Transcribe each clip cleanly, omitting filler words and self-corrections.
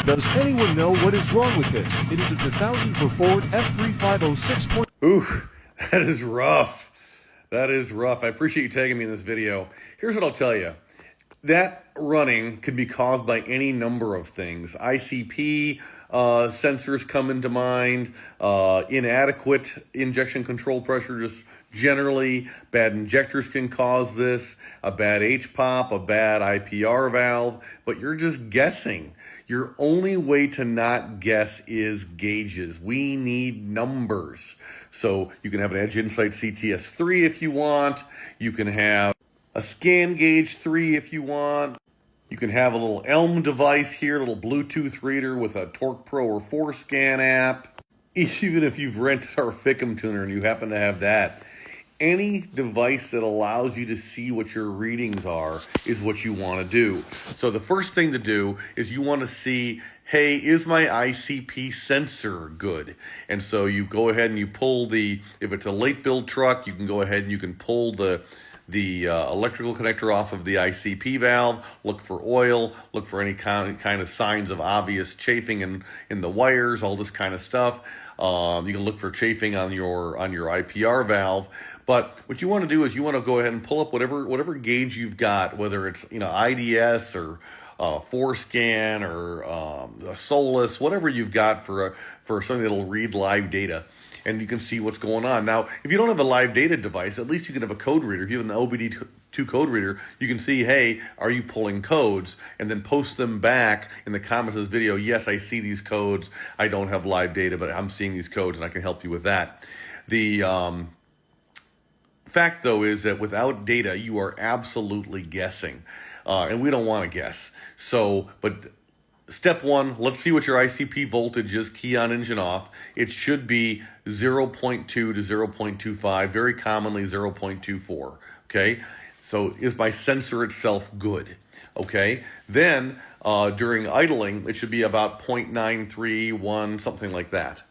Does anyone know what is wrong with this? It is a 2004 Ford F3506. Ooh, that is rough. That is rough. I appreciate you tagging me in this video. Here's what I'll tell you. That running can be caused by any number of things. ICP sensors come into mind, inadequate injection control pressure, just generally. Bad injectors can cause this, a bad H-pop, a bad IPR valve, but you're just guessing. Your only way to not guess is gauges. We need numbers. So you can have an Edge Insight CTS3 if you want. You can have a Scan Gauge 3 if you want. You can have a little Elm device here, a little Bluetooth reader with a Torque Pro or 4Scan app. Even if you've rented our FICM tuner and you happen to have that, any device that allows you to see what your readings are is what you want to do. So the first thing to do is you want to see, hey, is my ICP sensor good? And so you go ahead and you pull if it's a late build truck, you can go ahead and you can pull the electrical connector off of the ICP valve, look for oil, look for any kind of signs of obvious chafing in the wires, all this kind of stuff. You can look for chafing on your IPR valve. But what you want to do is you want to go ahead and pull up whatever gauge you've got, whether it's IDS or 4Scan or a Solus, whatever you've got for something that'll read live data, and you can see what's going on. Now, if you don't have a live data device, at least you can have a code reader. If you have an OBD2 code reader, you can see, hey, are you pulling codes? And then post them back in the comments of this video. Yes, I see these codes. I don't have live data, but I'm seeing these codes, and I can help you with that. The fact, though, is that without data, you are absolutely guessing. And we don't want to guess. But step one, let's see what your ICP voltage is, key on, engine off. It should be 0.2 to 0.25, very commonly 0.24, okay? So is my sensor itself good, okay? Then during idling, it should be about 0.931, something like that.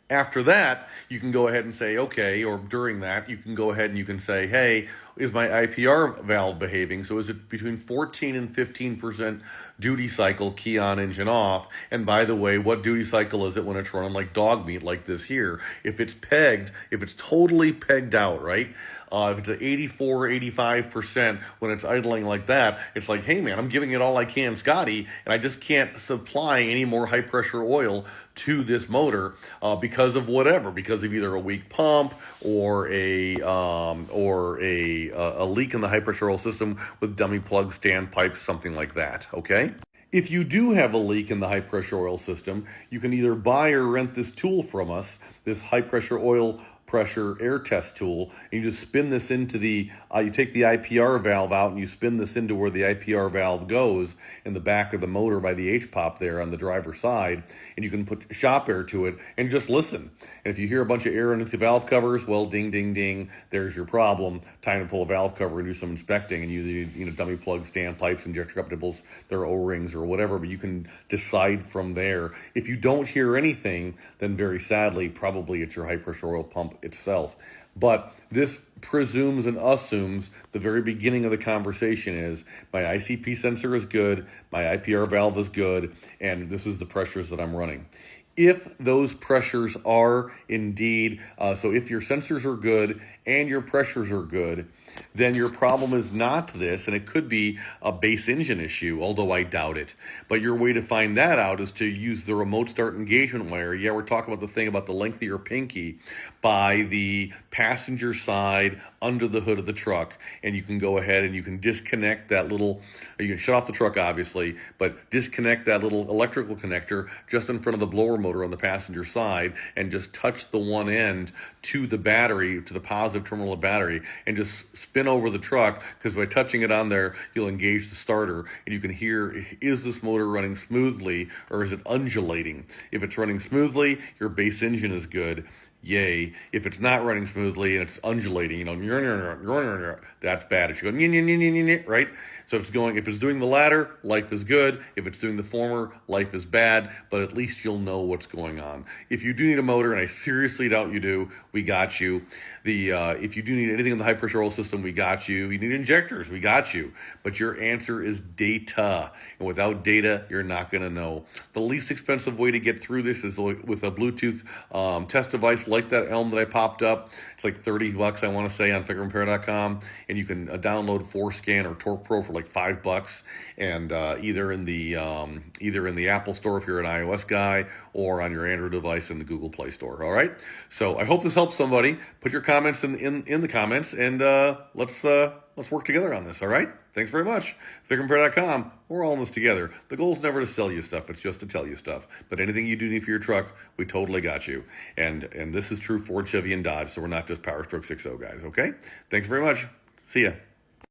After that, you can go ahead and say, okay, or during that, you can go ahead and you can say, hey, is my IPR valve behaving? So is it between 14 and 15% duty cycle, key on, engine off? And by the way, what duty cycle is it when it's running like dog meat like this here? If it's pegged, if it's totally pegged out, right? If it's at 84, 85% when it's idling like that, it's like, hey man, I'm giving it all I can, Scotty, and I just can't supply any more high pressure oil to this motor because of whatever, because of either a weak pump or a leak in the high pressure oil system with dummy plug standpipes, something like that, okay? If you do have a leak in the high pressure oil system, you can either buy or rent this tool from us, this high pressure oil pressure air test tool, and you just spin this into you take the IPR valve out and you spin this into where the IPR valve goes in the back of the motor by the H-pop there on the driver's side, and you can put shop air to it and just listen. And if you hear a bunch of air into valve covers, well, ding, ding, ding, there's your problem. Time to pull a valve cover and do some inspecting, and you dummy plug standpipes, injector cup nipples, their O-rings or whatever, but you can decide from there. If you don't hear anything, then very sadly, probably it's your high pressure oil pump itself. But this presumes and assumes the very beginning of the conversation is my ICP sensor is good, my IPR valve is good, and this is the pressures that I'm running. If those pressures are indeed, so if your sensors are good and your pressures are good, then your problem is not this, and it could be a base engine issue, although I doubt it. But your way to find that out is to use the remote start engagement wire. Yeah, we're talking about the thing about the length of your pinky by the passenger side under the hood of the truck, and you can go ahead and you can disconnect that little, you can shut off the truck obviously, but disconnect that little electrical connector just in front of the blower motor on the passenger side and just touch the one end to the battery, to the positive terminal of the battery, and just spin over the truck, because by touching it on there, you'll engage the starter and you can hear, is this motor running smoothly or is it undulating? If it's running smoothly, your base engine is good. Yay. If it's not running smoothly and it's undulating, that's bad. It should go, right? So if it's doing the latter, life is good. If it's doing the former, life is bad, but at least you'll know what's going on. If you do need a motor, and I seriously doubt you do, we got you. If you do need anything in the high pressure oil system, we got you. You need injectors, we got you. But your answer is data. And without data, you're not going to know. The least expensive way to get through this is with a Bluetooth test device like that Elm that I popped up. It's like $30, I want to say, on FICMRepair.com. And you can download ForeScan or Torque Pro for like $5, and either in the Apple Store if you're an iOS guy, or on your Android device in the Google Play Store. All right. So I hope this helps somebody. Put your comments in the comments, and let's work together on this. All right. Thanks very much. FICMRepair.com. We're all in this together. The goal is never to sell you stuff. It's just to tell you stuff. But anything you do need for your truck, we totally got you. And this is true Ford, Chevy, and Dodge. So we're not just Power Stroke 6.0 guys. Okay. Thanks very much. See ya.